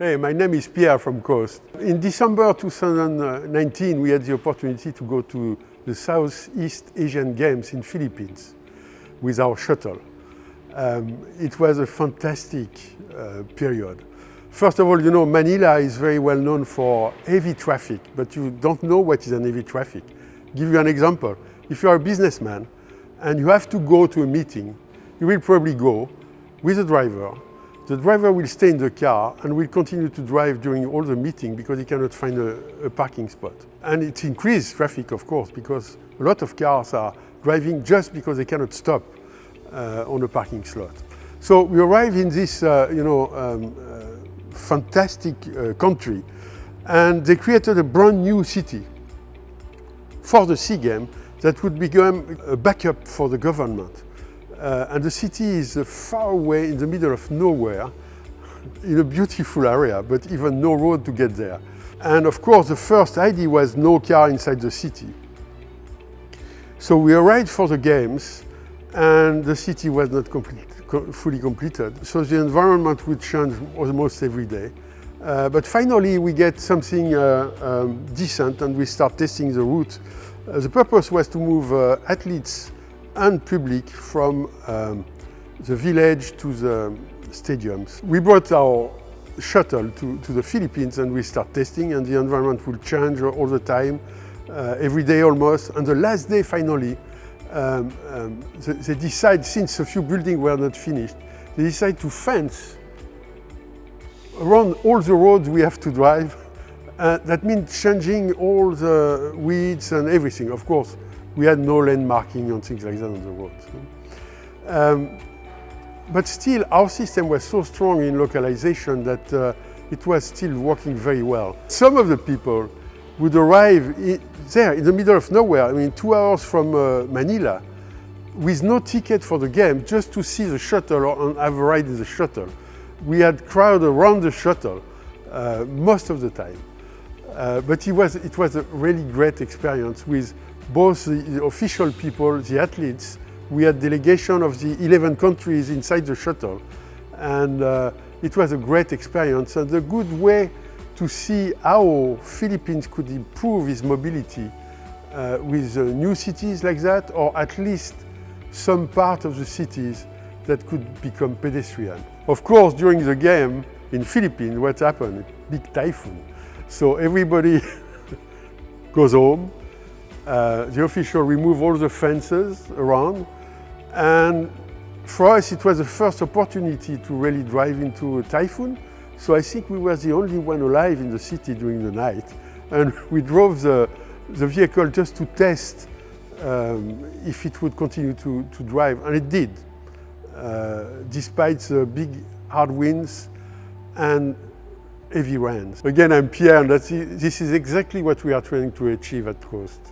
Hey, my name is Pierre from Coast. In December 2019, we had the opportunity to go to the Southeast Asian Games in Philippines with our shuttle. It was a fantastic period. First of all, you know, Manila is very well known for heavy traffic, but you don't know what is an heavy traffic. Give you an example. If you are a businessman and you have to go to a meeting, you will probably go with a driver. The driver will stay in the car and will continue to drive during all the meeting because he cannot find a parking spot. And it increases traffic, of course, because a lot of cars are driving just because they cannot stop on a parking slot. So we arrive in this, fantastic country, and they created a brand new city for the SEA Games that would become a backup for the government. And the city is far away in the middle of nowhere, in a beautiful area, but even no road to get there. And of course, the first idea was no car inside the city. So we arrived for the games, and the city was not fully completed. So the environment would change almost every day. But finally, we get something decent, and we start testing the route. The purpose was to move athletes and public from the village to the stadiums. We brought our shuttle to the Philippines and we start testing, and the environment will change all the time, every day almost. And the last day finally, they decide, since a few buildings were not finished, they decide to fence around all the roads we have to drive. That means changing all the weeds and everything, of course. We had no lane marking and things like that on the roads. But still, our system was so strong in localization that it was still working very well. Some of the people would arrive there in the middle of nowhere, I mean 2 hours from Manila, with no ticket for the game, just to see the shuttle and have a ride in the shuttle. We had crowd around the shuttle most of the time. But it was a really great experience with both the official people, the athletes. We had delegation of the 11 countries inside the shuttle, and it was a great experience and a good way to see how Philippines could improve its mobility with new cities like that, or at least some part of the cities that could become pedestrian. Of course, during the game in Philippines, what happened? Big typhoon. So everybody goes home. The official removed all the fences around, and for us it was the first opportunity to really drive into a typhoon. So I think we were the only one alive in the city during the night, and we drove the vehicle just to test if it would continue to drive, and it did, despite the big hard winds and heavy rains. Again, I'm Pierre, and this is exactly what we are trying to achieve at Coast.